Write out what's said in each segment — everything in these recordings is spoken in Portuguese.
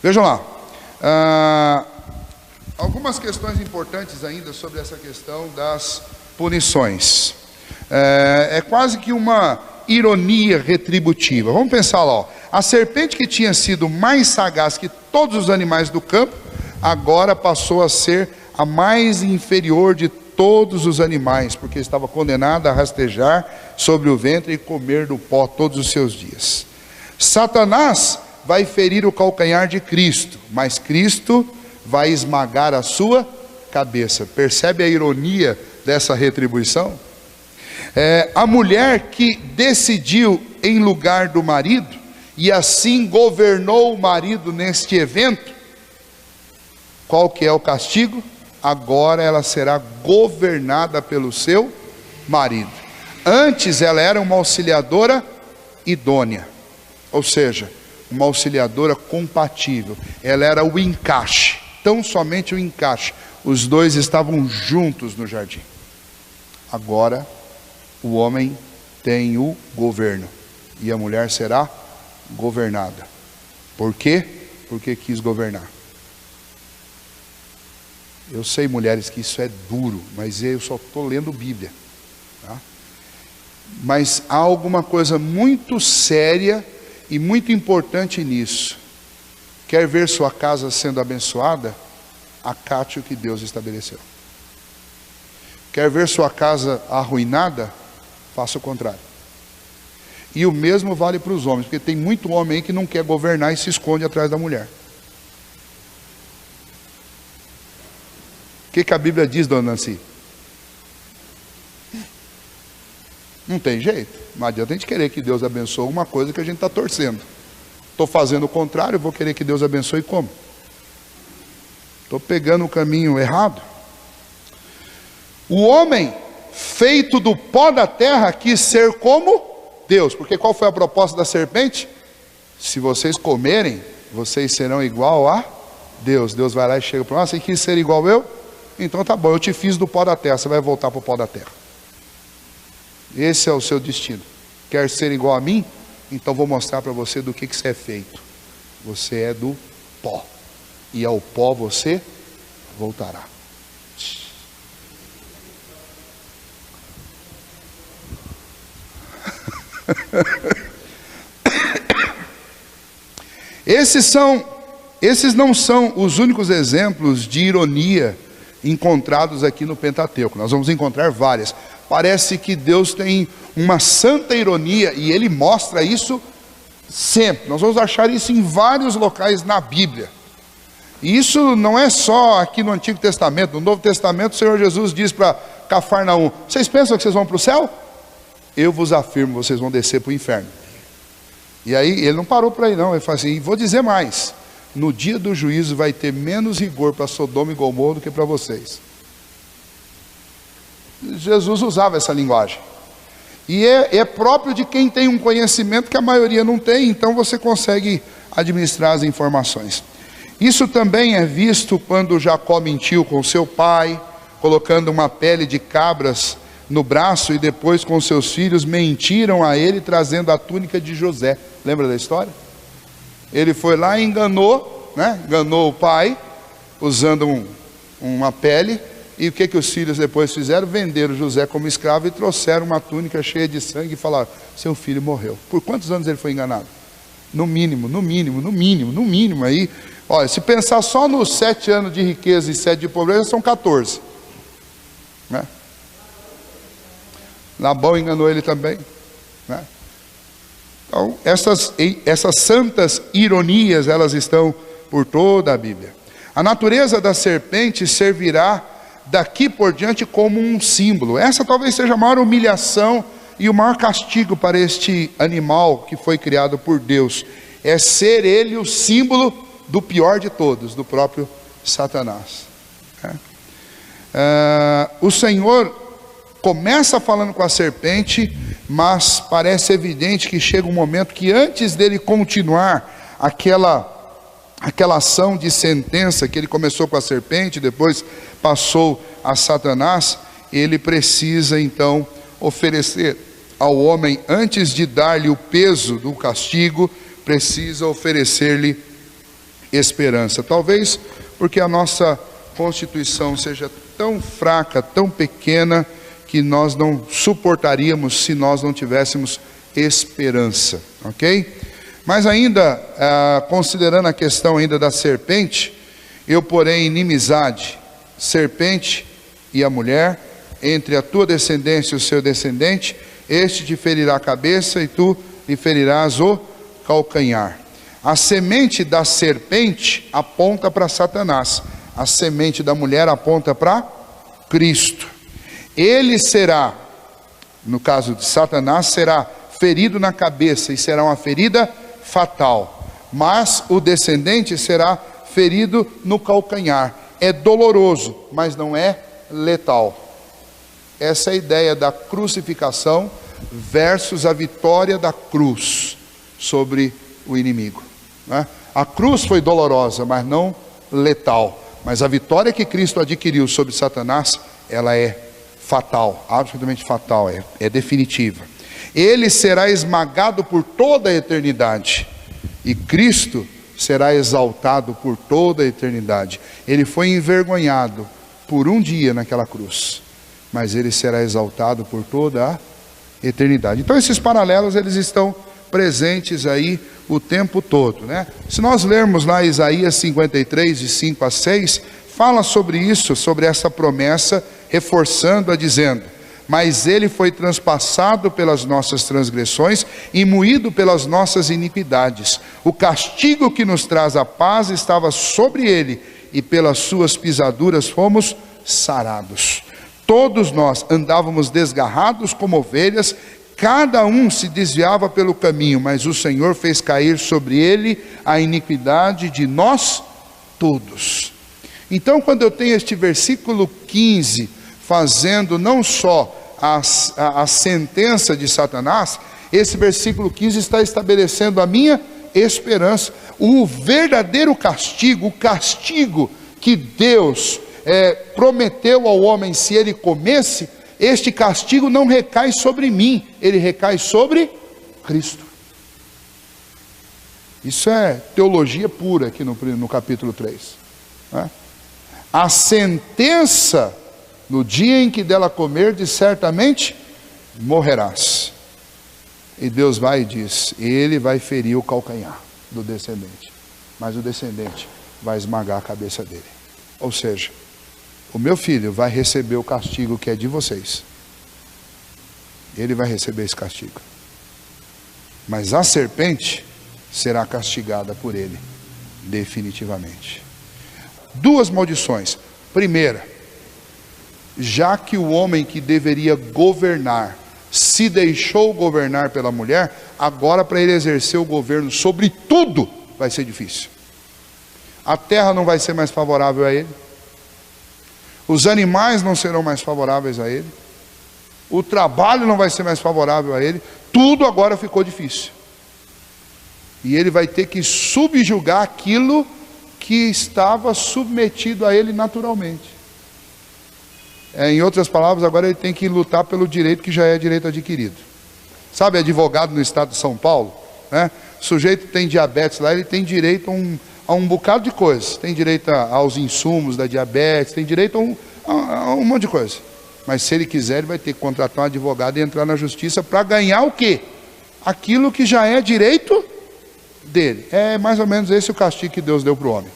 Vejam lá, algumas questões importantes ainda sobre essa questão das punições. É quase que uma ironia retributiva. Vamos pensar lá, ó. A serpente que tinha sido mais sagaz que todos os animais do campo, agora passou a ser a mais inferior de todos os animais, porque estava condenada a rastejar sobre o ventre e comer do pó todos os seus dias. Satanás vai ferir o calcanhar de Cristo, mas Cristo vai esmagar a sua cabeça. Percebe a ironia dessa retribuição? A mulher que decidiu em lugar do marido e assim governou o marido neste evento, qual que é o castigo? Agora ela será governada pelo seu marido. Antes ela era uma auxiliadora idônea, ou seja, uma auxiliadora compatível. Ela era o encaixe, tão somente o encaixe. Os dois estavam juntos no jardim. Agora o homem tem o governo e a mulher será governada. Por quê? Porque quis governar. Eu sei, mulheres, que isso é duro, mas eu só estou lendo Bíblia, tá? Mas há alguma coisa muito séria e muito importante nisso. Quer ver sua casa sendo abençoada? Acate o que Deus estabeleceu. Quer ver sua casa arruinada? Faça o contrário. E o mesmo vale para os homens, porque tem muito homem aí que não quer governar e se esconde atrás da mulher. O que a Bíblia diz, dona Nancy? Não tem jeito. Não adianta a gente querer que Deus abençoe uma coisa que a gente está torcendo. Estou fazendo o contrário, vou querer que Deus abençoe como? Estou pegando o caminho errado. O homem, feito do pó da terra, quis ser como Deus. Porque qual foi a proposta da serpente? Se vocês comerem, vocês serão igual a Deus. Deus vai lá e chega para nós: você quis ser igual eu? Então tá bom, eu te fiz do pó da terra, você vai voltar para o pó da terra. Esse é o seu destino. Quer ser igual a mim? Então vou mostrar para você do que você é feito. Você é do pó, e ao pó você voltará. Esses não são os únicos exemplos de ironia encontrados aqui no Pentateuco. Nós vamos encontrar várias. Parece que Deus tem uma santa ironia e Ele mostra isso sempre. Nós vamos achar isso em vários locais na Bíblia. E isso não é só aqui no Antigo Testamento. No Novo Testamento o Senhor Jesus diz para Cafarnaum: vocês pensam que vocês vão para o céu? Eu vos afirmo, vocês vão descer para o inferno. E aí ele não parou por aí não. Ele fala assim: e vou dizer mais, no dia do juízo vai ter menos rigor para Sodoma e Gomorra do que para vocês. Jesus usava essa linguagem. E é próprio de quem tem um conhecimento que a maioria não tem, então você consegue administrar as informações. Isso também é visto quando Jacó mentiu com seu pai, colocando uma pele de cabras no braço, e depois com seus filhos mentiram a ele, trazendo a túnica de José. Lembra da história? Ele foi lá e enganou, né? Enganou o pai, usando uma pele. E o que os filhos depois fizeram? Venderam José como escravo e trouxeram uma túnica cheia de sangue e falaram: seu filho morreu. Por quantos anos ele foi enganado? No mínimo aí. Olha, se pensar só nos 7 anos de riqueza e 7 de pobreza, são 14, né? Labão enganou ele também, né? Então, essas santas ironias, elas estão por toda a Bíblia. A natureza da serpente servirá daqui por diante como um símbolo. Essa talvez seja a maior humilhação e o maior castigo para este animal que foi criado por Deus. É ser ele o símbolo do pior de todos, do próprio Satanás. O Senhor começa falando com a serpente, mas parece evidente que chega um momento que antes dele continuar aquela ação de sentença que ele começou com a serpente, depois passou a Satanás, ele precisa então oferecer ao homem, antes de dar-lhe o peso do castigo, precisa oferecer-lhe esperança. Talvez porque a nossa constituição seja tão fraca, tão pequena, que nós não suportaríamos se nós não tivéssemos esperança, ok? Mas ainda, considerando a questão ainda da serpente, eu porém inimizade, serpente e a mulher, entre a tua descendência e o seu descendente, este te ferirá a cabeça e tu lhe ferirás o calcanhar. A semente da serpente aponta para Satanás, a semente da mulher aponta para Cristo. Ele será, no caso de Satanás, será ferido na cabeça e será uma ferida fatal, mas o descendente será ferido no calcanhar. É doloroso, mas não é letal. Essa é a ideia da crucificação versus a vitória da cruz sobre o inimigo, né? A cruz foi dolorosa, mas não letal. Mas a vitória que Cristo adquiriu sobre Satanás, ela é fatal, absolutamente fatal, é definitiva. Ele será esmagado por toda a eternidade, e Cristo será exaltado por toda a eternidade. Ele foi envergonhado por um dia naquela cruz, mas ele será exaltado por toda a eternidade. Então esses paralelos, eles estão presentes aí o tempo todo, né? Se nós lermos lá Isaías 53, de 5 a 6, fala sobre isso, sobre essa promessa, reforçando-a, dizendo: mas ele foi transpassado pelas nossas transgressões e moído pelas nossas iniquidades. O castigo que nos traz a paz estava sobre ele, e pelas suas pisaduras fomos sarados. Todos nós andávamos desgarrados como ovelhas, cada um se desviava pelo caminho, mas o Senhor fez cair sobre ele a iniquidade de nós todos. Então, quando eu tenho este versículo 15, fazendo não só a sentença de Satanás, esse versículo 15 está estabelecendo a minha esperança. O verdadeiro castigo, o castigo que Deus prometeu ao homem se ele comesse, este castigo não recai sobre mim, ele recai sobre Cristo. Isso é teologia pura aqui no capítulo 3, né? A sentença, no dia em que dela comerdes, certamente morrerás. E Deus vai e diz: ele vai ferir o calcanhar do descendente, mas o descendente vai esmagar a cabeça dele. Ou seja, o meu filho vai receber o castigo que é de vocês. Ele vai receber esse castigo. Mas a serpente será castigada por ele, definitivamente. Duas maldições. Primeira, já que o homem que deveria governar se deixou governar pela mulher, agora para ele exercer o governo sobre tudo vai ser difícil. A terra não vai ser mais favorável a ele, os animais não serão mais favoráveis a ele, o trabalho não vai ser mais favorável a ele, tudo agora ficou difícil. E ele vai ter que subjugar aquilo que estava submetido a ele naturalmente. Em outras palavras, agora ele tem que lutar pelo direito que já é direito adquirido. Sabe, advogado no estado de São Paulo, né? O sujeito tem diabetes lá, ele tem direito a um bocado de coisas. Tem direito aos insumos da diabetes, tem direito a um monte de coisa. Mas se ele quiser, ele vai ter que contratar um advogado e entrar na justiça para ganhar o quê? Aquilo que já é direito dele. É mais ou menos esse o castigo que Deus deu para o homem.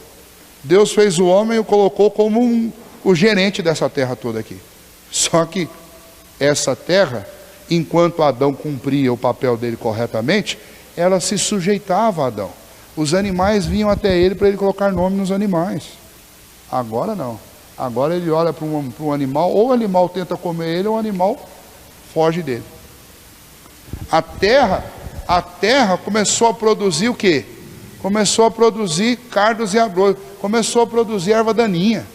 Deus fez o homem e o colocou como o gerente dessa terra toda aqui. Só que essa terra, enquanto Adão cumpria o papel dele corretamente, ela se sujeitava a Adão. Os animais vinham até ele para ele colocar nome nos animais. Agora não. Agora ele olha para um animal, ou o animal tenta comer ele, ou o animal foge dele. A terra começou a produzir o quê? Começou a produzir cardos e abrolhos, começou a produzir erva daninha,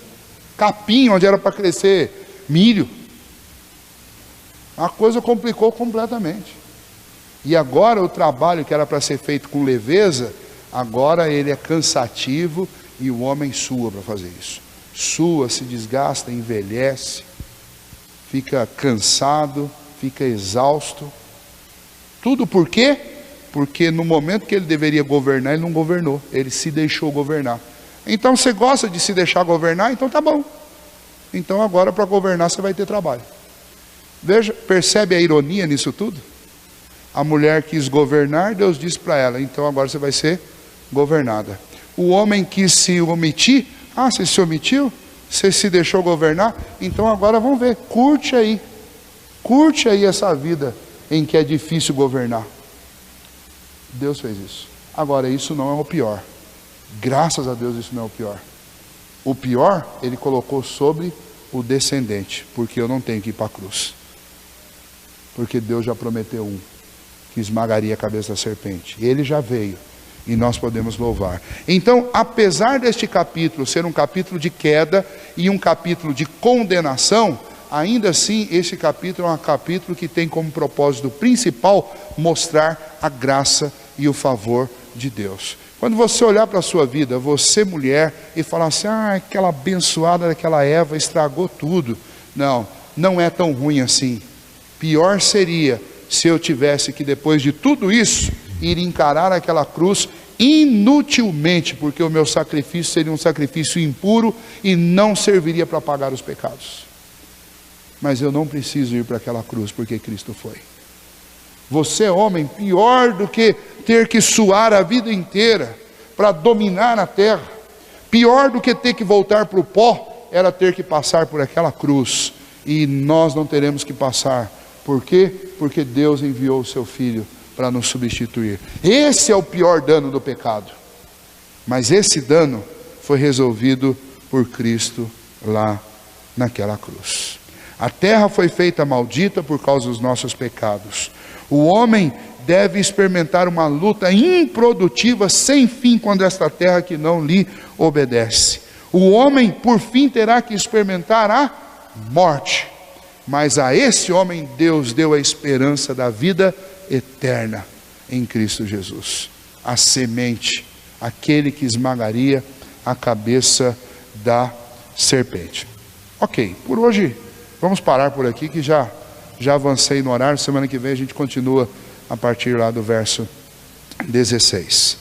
capim, onde era para crescer milho. A coisa complicou completamente. E agora o trabalho que era para ser feito com leveza, agora ele é cansativo e o homem sua para fazer isso. Sua, se desgasta, envelhece, fica cansado, fica exausto. Tudo por quê? porque no momento que ele deveria governar, ele não governou, ele se deixou governar. Então você gosta de se deixar governar, então tá bom. Então agora para governar você vai ter trabalho. Veja, percebe a ironia nisso tudo? A mulher quis governar, Deus disse para ela, então agora você vai ser governada. O homem quis se omitir, você se omitiu? Você se deixou governar? Então agora vamos ver, curte aí essa vida em que é difícil governar. Deus fez isso. Agora isso não é o pior. Graças a Deus isso não é o pior. O pior ele colocou sobre o descendente, porque eu não tenho que ir para a cruz. Porque Deus já prometeu um que esmagaria a cabeça da serpente. Ele já veio e nós podemos louvar. Então, apesar deste capítulo ser um capítulo de queda e um capítulo de condenação, ainda assim esse capítulo é um capítulo que tem como propósito principal mostrar a graça e o favor de Deus. Quando você olhar para a sua vida, você mulher, e falar assim, aquela abençoada daquela Eva estragou tudo. Não, não é tão ruim assim. Pior seria se eu tivesse que depois de tudo isso, ir encarar aquela cruz inutilmente, porque o meu sacrifício seria um sacrifício impuro e não serviria para pagar os pecados. Mas eu não preciso ir para aquela cruz, porque Cristo foi. Você, homem, pior do que ter que suar a vida inteira para dominar a terra, pior do que ter que voltar para o pó, era ter que passar por aquela cruz, e nós não teremos que passar. Por quê? Porque Deus enviou o seu Filho para nos substituir. Esse é o pior dano do pecado, mas esse dano foi resolvido por Cristo lá naquela cruz. A terra foi feita maldita por causa dos nossos pecados. O homem deve experimentar uma luta improdutiva sem fim contra esta terra que não lhe obedece. O homem por fim terá que experimentar a morte, mas a esse homem Deus deu a esperança da vida eterna em Cristo Jesus, a semente, aquele que esmagaria a cabeça da serpente. Ok, por hoje vamos parar por aqui, que já avancei no horário. Semana que vem a gente continua a partir lá do verso 16.